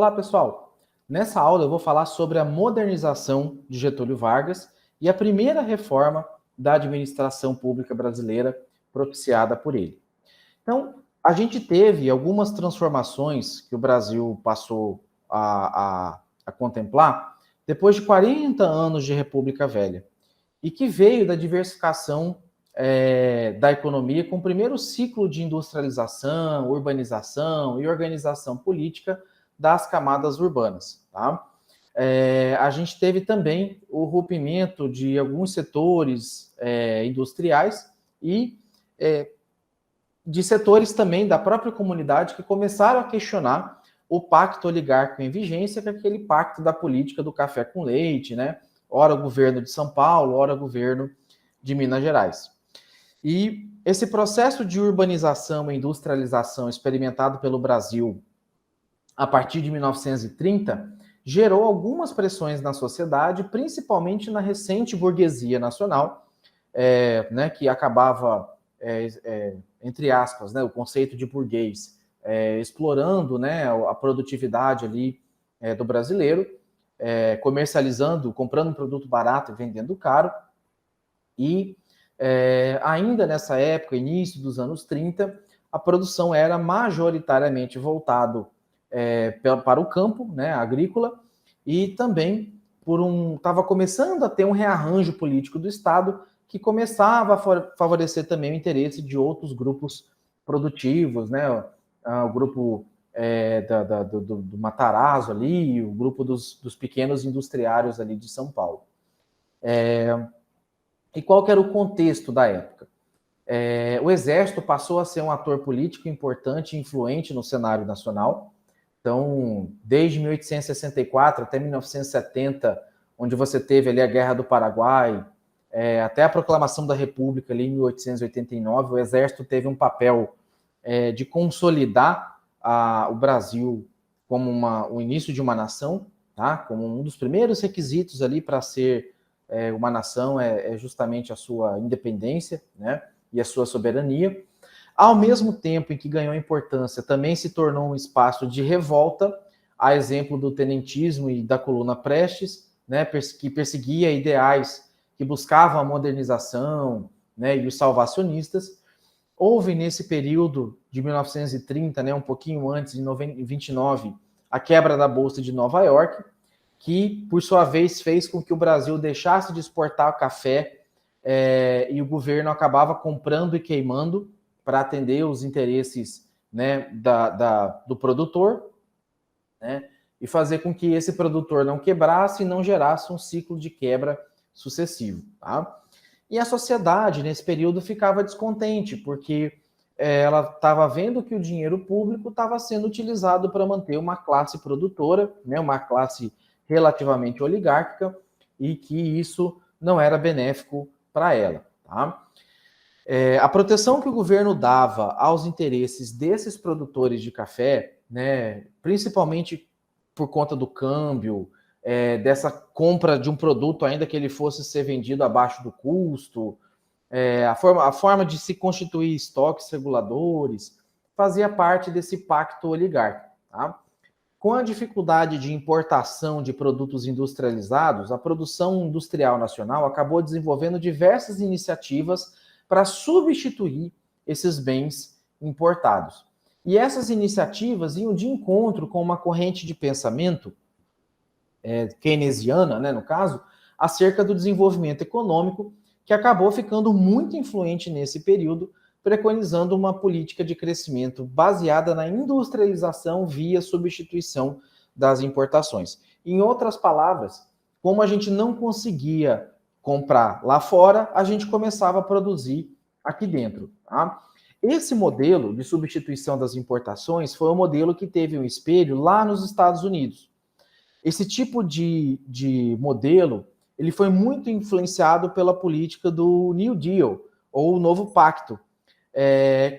Olá, pessoal! Nessa aula eu vou falar sobre a modernização de Getúlio Vargas e a primeira reforma da administração pública brasileira propiciada por ele. Então, a gente teve algumas transformações que o Brasil passou a contemplar depois de 40 anos de República Velha e que veio da diversificação da economia com o primeiro ciclo de industrialização, urbanização e organização política das camadas urbanas. Tá? A gente teve também o rompimento de alguns setores industriais e de setores também da própria comunidade que começaram a questionar o pacto oligárquico em vigência, que é aquele pacto da política do café com leite, né? Ora o governo de São Paulo, ora o governo de Minas Gerais. E esse processo de urbanização e industrialização experimentado pelo Brasil a partir de 1930 gerou algumas pressões na sociedade, principalmente na recente burguesia nacional, né, que acabava, entre aspas, né, o conceito de burguês, explorando, né, a produtividade ali do brasileiro, comercializando, comprando um produto barato e vendendo caro. E ainda nessa época, início dos anos 30, a produção era majoritariamente voltada para o campo, né, agrícola, e também estava começando a ter um rearranjo político do Estado que começava a favorecer também o interesse de outros grupos produtivos, né, o grupo do Matarazzo ali, o grupo dos pequenos industriários ali de São Paulo. E qual que era o contexto da época? O Exército passou a ser um ator político importante e influente no cenário nacional. Então, desde 1864 até 1970, onde você teve ali a Guerra do Paraguai, até a proclamação da República ali em 1889, o Exército teve um papel de consolidar o Brasil como o início de uma nação, tá? Como um dos primeiros requisitos ali para ser uma nação é justamente a sua independência, né? E a sua soberania. Ao mesmo tempo em que ganhou importância, também se tornou um espaço de revolta, a exemplo do tenentismo e da coluna Prestes, né, que perseguia ideais que buscavam a modernização, né, e os salvacionistas. Houve nesse período de 1930, né, um pouquinho antes, em 29, a quebra da Bolsa de Nova York, que, por sua vez, fez com que o Brasil deixasse de exportar café e o governo acabava comprando e queimando para atender os interesses, né, do produtor, né, e fazer com que esse produtor não quebrasse e não gerasse um ciclo de quebra sucessivo. Tá? E a sociedade, nesse período, ficava descontente, porque ela estava vendo que o dinheiro público estava sendo utilizado para manter uma classe produtora, né, uma classe relativamente oligárquica, e que isso não era benéfico para ela. Tá? A proteção que o governo dava aos interesses desses produtores de café, né, principalmente por conta do câmbio, dessa compra de um produto ainda que ele fosse ser vendido abaixo do custo, a forma de se constituir estoques reguladores, fazia parte desse pacto oligárquico. Tá? Com a dificuldade de importação de produtos industrializados, a produção industrial nacional acabou desenvolvendo diversas iniciativas para substituir esses bens importados. E essas iniciativas iam de encontro com uma corrente de pensamento keynesiana, né, no caso, acerca do desenvolvimento econômico, que acabou ficando muito influente nesse período, preconizando uma política de crescimento baseada na industrialização via substituição das importações. Em outras palavras, como a gente não conseguia comprar lá fora, a gente começava a produzir aqui dentro. Tá? Esse modelo de substituição das importações foi um modelo que teve um espelho lá nos Estados Unidos. Esse tipo de modelo ele foi muito influenciado pela política do New Deal, ou o Novo Pacto,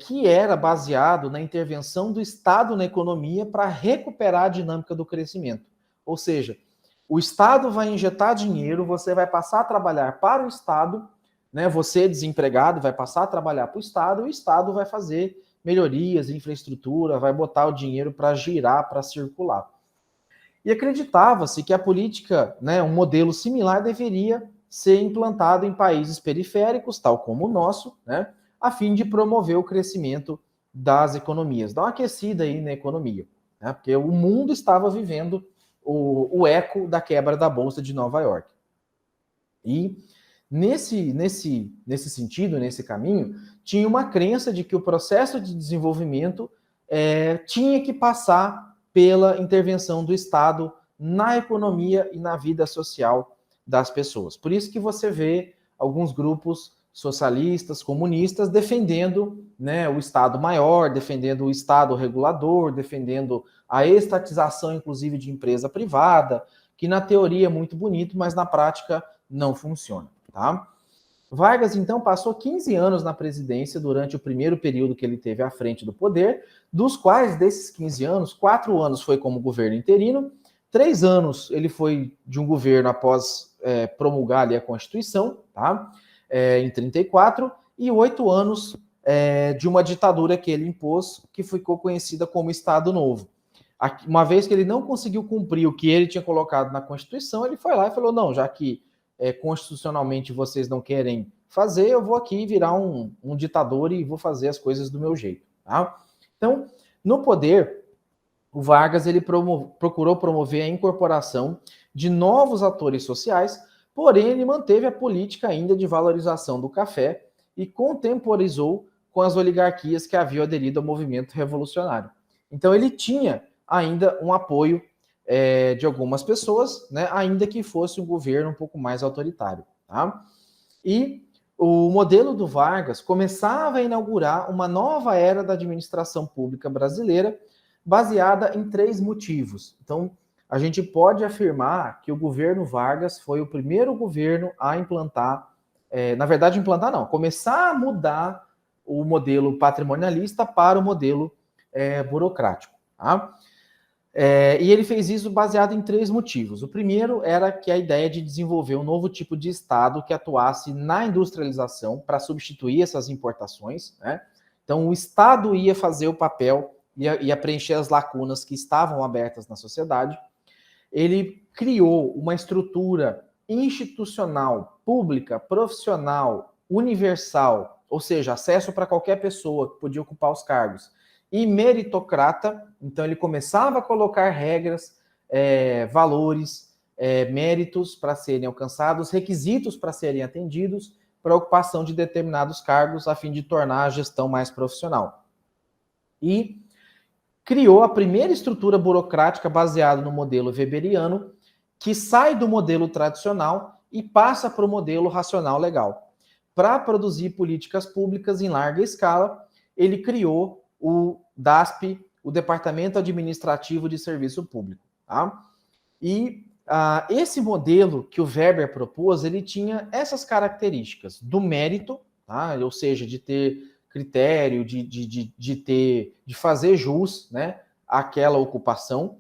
que era baseado na intervenção do Estado na economia para recuperar a dinâmica do crescimento. Ou seja, o Estado vai injetar dinheiro, você vai passar a trabalhar para o Estado, né? Você, desempregado, vai passar a trabalhar para o Estado, e o Estado vai fazer melhorias, infraestrutura, vai botar o dinheiro para girar, para circular. e acreditava-se que a política, né, um modelo similar deveria ser implantado em países periféricos, tal como o nosso, né, a fim de promover o crescimento das economias, dar uma aquecida aí na economia, né, porque o mundo estava vivendo o eco da quebra da Bolsa de Nova York. E nesse sentido, nesse caminho, tinha uma crença de que o processo de desenvolvimento tinha que passar pela intervenção do Estado na economia e na vida social das pessoas. Por isso que você vê alguns grupos socialistas, comunistas, defendendo, né, o Estado maior, defendendo o Estado regulador, defendendo a estatização, inclusive, de empresa privada, que na teoria é muito bonito, mas na prática não funciona. Tá? Vargas, então, passou 15 anos na presidência durante o primeiro período que ele teve à frente do poder, dos quais, desses 15 anos, 4 anos foi como governo interino, 3 anos ele foi de um governo após promulgar ali a Constituição, tá? Em 34, e 8 anos de uma ditadura que ele impôs, que ficou conhecida como Estado Novo. Uma vez que ele não conseguiu cumprir o que ele tinha colocado na Constituição, ele foi lá e falou, não, já que constitucionalmente vocês não querem fazer, eu vou aqui virar um ditador e vou fazer as coisas do meu jeito. Tá? Então, no poder, o Vargas ele procurou promover a incorporação de novos atores sociais, porém ele manteve a política ainda de valorização do café e contemporizou com as oligarquias que haviam aderido ao movimento revolucionário. Então ele tinha ainda um apoio de algumas pessoas, né, ainda que fosse um governo um pouco mais autoritário. Tá? E o modelo do Vargas começava a inaugurar uma nova era da administração pública brasileira, baseada em 3 motivos. Então, a gente pode afirmar que o governo Vargas foi o primeiro governo a implantar, na verdade, implantar não, começar a mudar o modelo patrimonialista para o modelo burocrático. Tá? E ele fez isso baseado em 3 motivos. O primeiro era que a ideia de desenvolver um novo tipo de Estado que atuasse na industrialização para substituir essas importações. Né? Então, o Estado ia fazer o papel, ia preencher as lacunas que estavam abertas na sociedade. Ele criou uma estrutura institucional, pública, profissional, universal, ou seja, acesso para qualquer pessoa que podia ocupar os cargos, e meritocrata. Então ele começava a colocar regras, valores, méritos para serem alcançados, requisitos para serem atendidos para a ocupação de determinados cargos, a fim de tornar a gestão mais profissional. E criou a primeira estrutura burocrática baseada no modelo weberiano, que sai do modelo tradicional e passa para o modelo racional legal. Para produzir políticas públicas em larga escala, ele criou o DASP, o Departamento Administrativo de Serviço Público. Tá? E esse modelo que o Weber propôs, ele tinha essas características do mérito, tá? Ou seja, de ter critério, de fazer jus, né, àquela ocupação,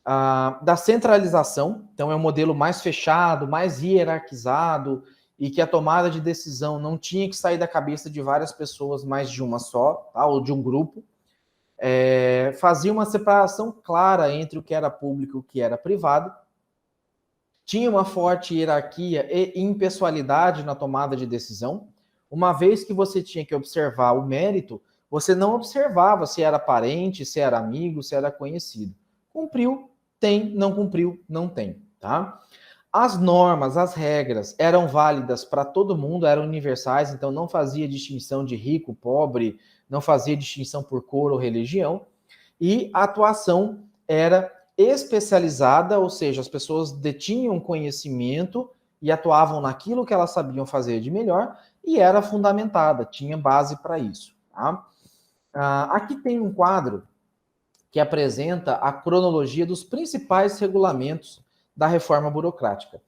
da centralização, então é um modelo mais fechado, mais hierarquizado, e que a tomada de decisão não tinha que sair da cabeça de várias pessoas, mais de uma só, tá? Ou de um grupo. Fazia uma separação clara entre o que era público e o que era privado. Tinha uma forte hierarquia e impessoalidade na tomada de decisão. Uma vez que você tinha que observar o mérito, você não observava se era parente, se era amigo, se era conhecido. Cumpriu, tem, não cumpriu, não tem, tá? As normas, as regras eram válidas para todo mundo, eram universais, então não fazia distinção de rico, pobre, não fazia distinção por cor ou religião, e a atuação era especializada, ou seja, as pessoas detinham conhecimento e atuavam naquilo que elas sabiam fazer de melhor, e era fundamentada, tinha base para isso. Tá? Aqui tem um quadro que apresenta a cronologia dos principais regulamentos da reforma burocrática.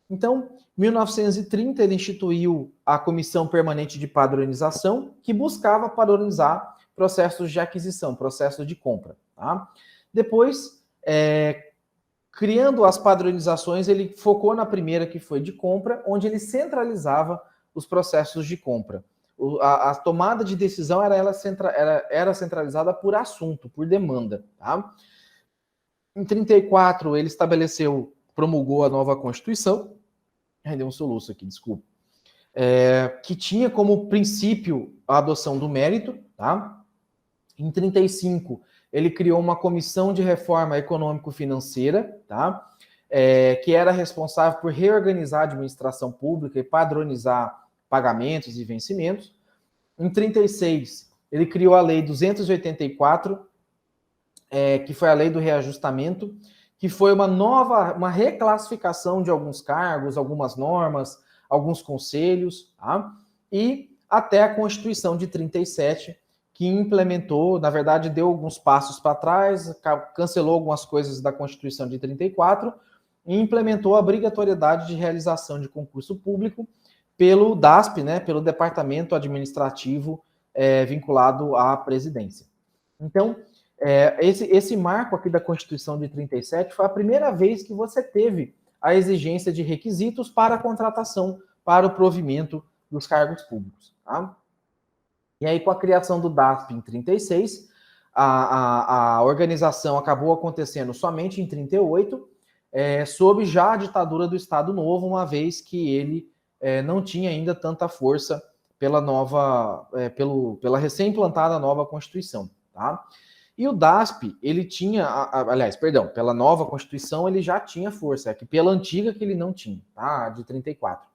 Então, em 1930, ele instituiu a Comissão Permanente de Padronização, que buscava padronizar processos de aquisição, processos de compra. Tá? Depois, criando as padronizações, ele focou na primeira, que foi de compra, onde ele centralizava os processos de compra. A tomada de decisão era centralizada por assunto, por demanda. Tá? Em 34, ele promulgou a nova Constituição, deu um soluço aqui, desculpa, que tinha como princípio a adoção do mérito, tá? Em 35, ele criou uma comissão de reforma econômico-financeira, tá? Que era responsável por reorganizar a administração pública e padronizar pagamentos e vencimentos. Em 36, ele criou a Lei 284, que foi a Lei do Reajustamento, que foi uma reclassificação de alguns cargos, algumas normas, alguns conselhos, tá? E até a Constituição de 37, que implementou, na verdade, deu alguns passos para trás, cancelou algumas coisas da Constituição de 34 e implementou a obrigatoriedade de realização de concurso público pelo DASP, né, pelo Departamento Administrativo vinculado à presidência. Então, esse marco aqui da Constituição de 37 foi a primeira vez que você teve a exigência de requisitos para a contratação, para o provimento dos cargos públicos. Tá? E aí, com a criação do DASP em 36, a organização acabou acontecendo somente em 38, sob já a ditadura do Estado Novo, uma vez que ele não tinha ainda tanta força pela recém-implantada nova Constituição. Tá? E o DASP, ele tinha, pela nova Constituição ele já tinha força, que pela antiga que ele não tinha, tá? De 34.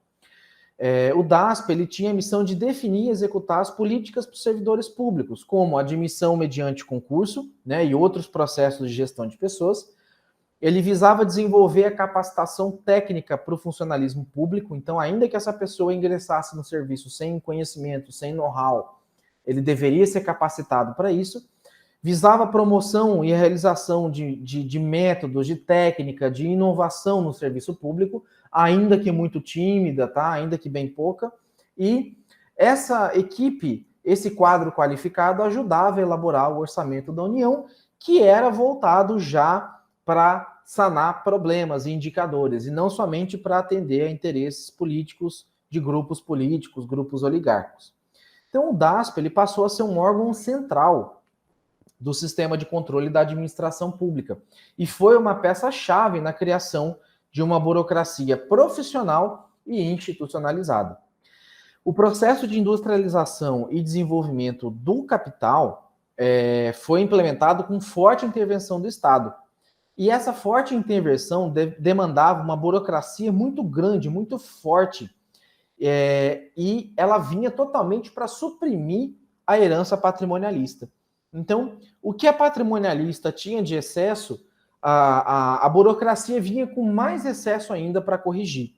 O DASP, ele tinha a missão de definir e executar as políticas para os servidores públicos, como admissão mediante concurso, né, e outros processos de gestão de pessoas. Ele visava desenvolver a capacitação técnica para o funcionalismo público, então, ainda que essa pessoa ingressasse no serviço sem conhecimento, sem know-how, ele deveria ser capacitado para isso. Visava a promoção e a realização de métodos, de técnica, de inovação no serviço público, ainda que muito tímida, tá? Ainda que bem pouca. E essa equipe, esse quadro qualificado, ajudava a elaborar o orçamento da União, que era voltado já para sanar problemas e indicadores, e não somente para atender a interesses políticos de grupos políticos, grupos oligárquicos. Então, o DASP ele passou a ser um órgão central do sistema de controle da administração pública. E foi uma peça-chave na criação de uma burocracia profissional e institucionalizada. O processo de industrialização e desenvolvimento do capital foi implementado com forte intervenção do Estado. E essa forte intervenção demandava uma burocracia muito grande, muito forte, e ela vinha totalmente para suprimir a herança patrimonialista. Então, o que a patrimonialista tinha de excesso, a burocracia vinha com mais excesso ainda para corrigir.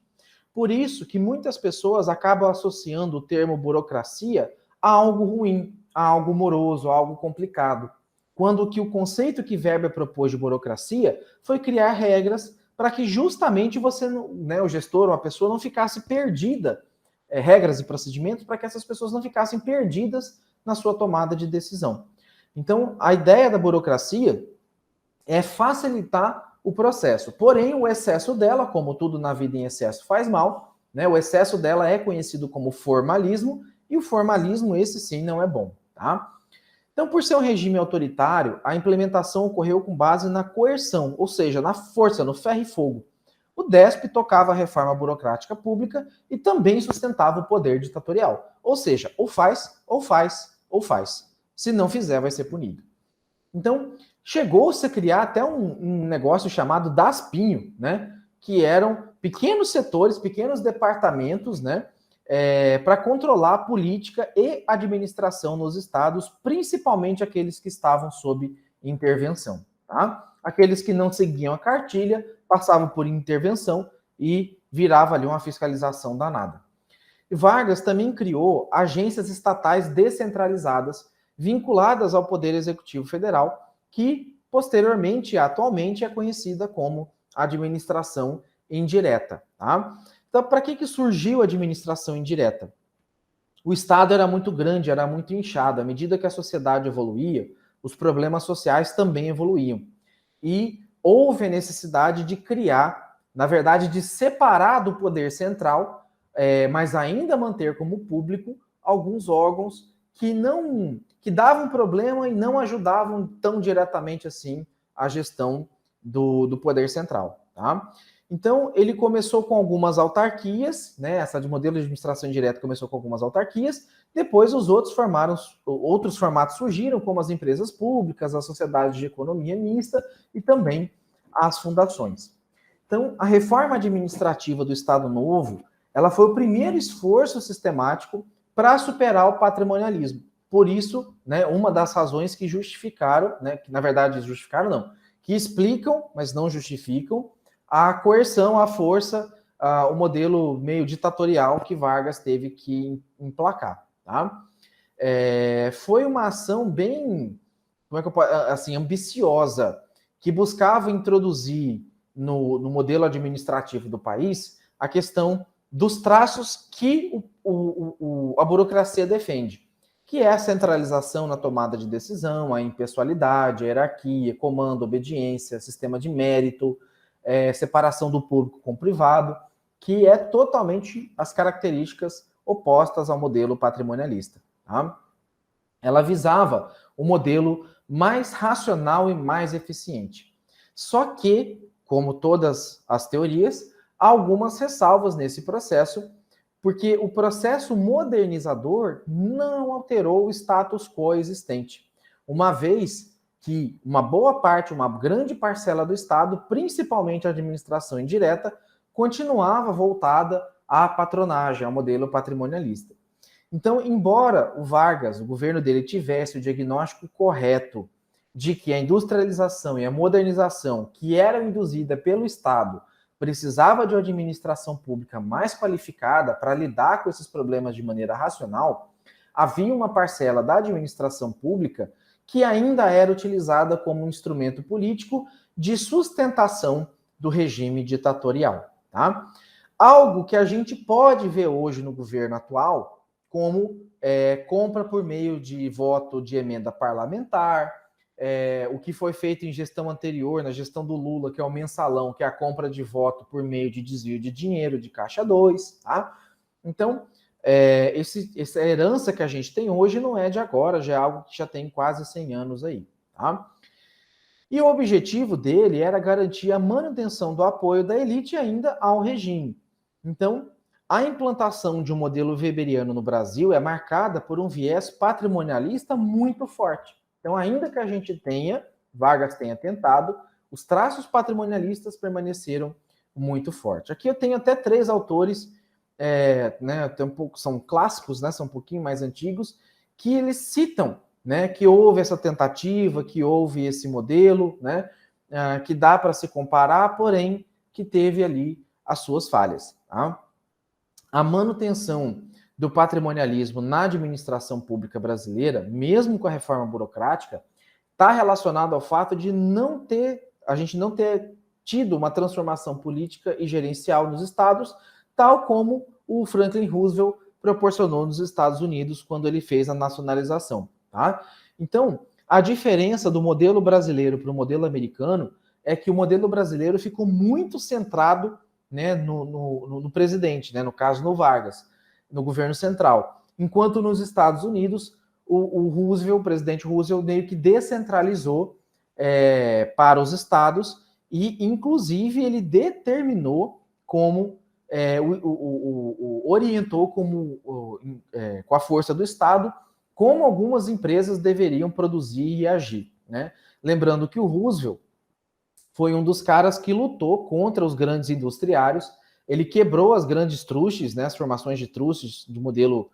Por isso que muitas pessoas acabam associando o termo burocracia a algo ruim, a algo moroso, a algo complicado. Quando que o conceito que Weber propôs de burocracia foi criar regras para que justamente você, né, o gestor ou a pessoa não ficasse perdida, regras e procedimentos para que essas pessoas não ficassem perdidas na sua tomada de decisão. Então, a ideia da burocracia é facilitar o processo. Porém, o excesso dela, como tudo na vida em excesso faz mal, né? O excesso dela é conhecido como formalismo, e o formalismo, esse sim, não é bom, tá? Então, por ser um regime autoritário, a implementação ocorreu com base na coerção, ou seja, na força, no ferro e fogo. O DESP tocava a reforma burocrática pública e também sustentava o poder ditatorial. Ou seja, ou faz, ou faz, ou faz. Se não fizer, vai ser punido. Então, chegou-se a criar até um negócio chamado DASPinho, né? Que eram pequenos setores, pequenos departamentos, né? Para controlar a política e administração nos estados, principalmente aqueles que estavam sob intervenção. Tá? Aqueles que não seguiam a cartilha passavam por intervenção e virava ali uma fiscalização danada. E Vargas também criou agências estatais descentralizadas vinculadas ao Poder Executivo Federal, que posteriormente, atualmente, é conhecida como administração indireta. Tá? Então, para que surgiu a administração indireta? O Estado era muito grande, era muito inchado. À medida que a sociedade evoluía, os problemas sociais também evoluíam. E houve a necessidade de criar, na verdade, de separar do poder central, mas ainda manter como público alguns órgãos que davam problema e não ajudavam tão diretamente assim a gestão do poder central, tá? Então, ele começou com algumas autarquias, né? Essa de modelo de administração indireta começou com algumas autarquias, depois outros formatos surgiram, como as empresas públicas, as sociedades de economia mista e também as fundações. Então, a reforma administrativa do Estado Novo, ela foi o primeiro esforço sistemático para superar o patrimonialismo. Por isso, né, uma das razões que justificaram, né, que na verdade justificaram não, que explicam, mas não justificam, a coerção, a força, o modelo meio ditatorial que Vargas teve que emplacar. Tá? Foi uma ação bem, como é que eu posso, assim, ambiciosa, que buscava introduzir no modelo administrativo do país a questão dos traços que a burocracia defende, que é a centralização na tomada de decisão, a impessoalidade, a hierarquia, comando, obediência, sistema de mérito, separação do público com o privado, que é totalmente as características opostas ao modelo patrimonialista. Tá? Ela visava o modelo mais racional e mais eficiente. Só que, como todas as teorias, há algumas ressalvas nesse processo, porque o processo modernizador não alterou o status quo existente, uma vez que uma boa parte, uma grande parcela do Estado, principalmente a administração indireta, continuava voltada à patronagem, ao modelo patrimonialista. Então, embora o Vargas, o governo dele, tivesse o diagnóstico correto de que a industrialização e a modernização que era induzida pelo Estado precisava de uma administração pública mais qualificada para lidar com esses problemas de maneira racional, havia uma parcela da administração pública que ainda era utilizada como um instrumento político de sustentação do regime ditatorial. Tá? Algo que a gente pode ver hoje no governo atual como compra por meio de voto de emenda parlamentar, o que foi feito em gestão anterior, na gestão do Lula, que é o mensalão, que é a compra de voto por meio de desvio de dinheiro de Caixa 2. Tá? Então, essa herança que a gente tem hoje não é de agora, já é algo que já tem quase 100 anos aí. Tá? E o objetivo dele era garantir a manutenção do apoio da elite ainda ao regime. Então, a implantação de um modelo weberiano no Brasil é marcada por um viés patrimonialista muito forte. Então, ainda que a gente Vargas tenha tentado, os traços patrimonialistas permaneceram muito fortes. Aqui eu tenho até 3 autores, né, são clássicos, né, são um pouquinho mais antigos, que eles citam, né, que houve essa tentativa, que houve esse modelo, né, que dá para se comparar, porém, que teve ali as suas falhas. Tá? A manutenção do patrimonialismo na administração pública brasileira, mesmo com a reforma burocrática, está relacionado ao fato de a gente não ter tido uma transformação política e gerencial nos estados, tal como o Franklin Roosevelt proporcionou nos Estados Unidos quando ele fez a nacionalização. Tá? Então, a diferença do modelo brasileiro para o modelo americano é que o modelo brasileiro ficou muito centrado, né, no presidente, né, no caso no Vargas, no governo central. Enquanto nos Estados Unidos, o presidente Roosevelt meio que descentralizou para os estados e, inclusive, ele determinou como, orientou com a força do Estado como algumas empresas deveriam produzir e agir. Né? Lembrando que o Roosevelt foi um dos caras que lutou contra os grandes industriários, ele quebrou as grandes trustes, né, as formações de trustes de modelo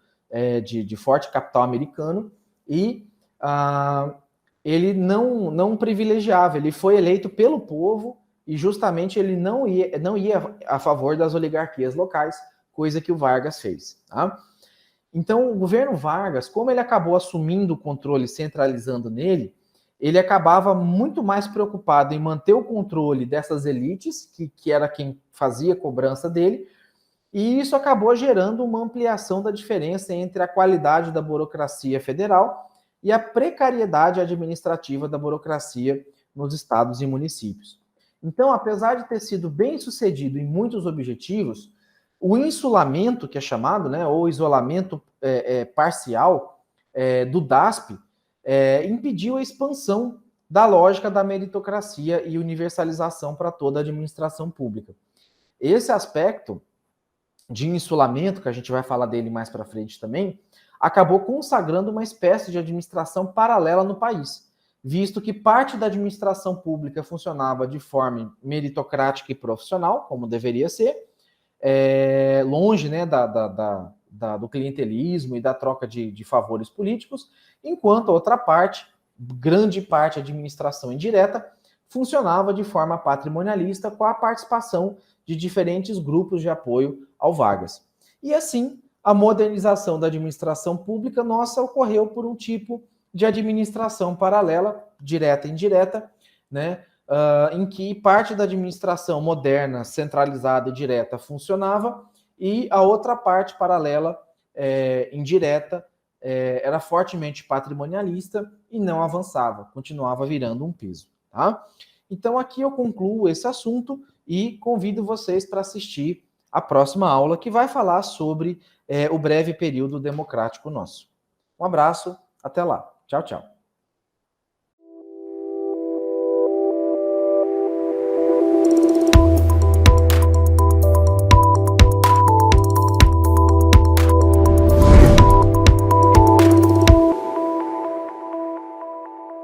de forte capital americano, e ele não privilegiava, ele foi eleito pelo povo, e justamente ele não ia a favor das oligarquias locais, coisa que o Vargas fez. Tá? Então, o governo Vargas, como ele acabou assumindo o controle, centralizando nele, ele acabava muito mais preocupado em manter o controle dessas elites, que era quem fazia a cobrança dele, e isso acabou gerando uma ampliação da diferença entre a qualidade da burocracia federal e a precariedade administrativa da burocracia nos estados e municípios. Então, apesar de ter sido bem sucedido em muitos objetivos, o insulamento, que é chamado, né, ou isolamento parcial do DASP, impediu a expansão da lógica da meritocracia e universalização para toda a administração pública. Esse aspecto de insulamento, que a gente vai falar dele mais para frente também, acabou consagrando uma espécie de administração paralela no país, visto que parte da administração pública funcionava de forma meritocrática e profissional, como deveria ser, longe, né, do clientelismo e da troca de favores políticos, enquanto a outra parte, grande parte da administração indireta, funcionava de forma patrimonialista com a participação de diferentes grupos de apoio ao Vargas. E assim, a modernização da administração pública nossa ocorreu por um tipo de administração paralela, direta e indireta, né, em que parte da administração moderna, centralizada e direta funcionava e a outra parte paralela, indireta, era fortemente patrimonialista e não avançava, continuava virando um peso. Tá? Então aqui eu concluo esse assunto e convido vocês para assistir a próxima aula, que vai falar sobre o breve período democrático nosso. Um abraço, até lá. Tchau, tchau.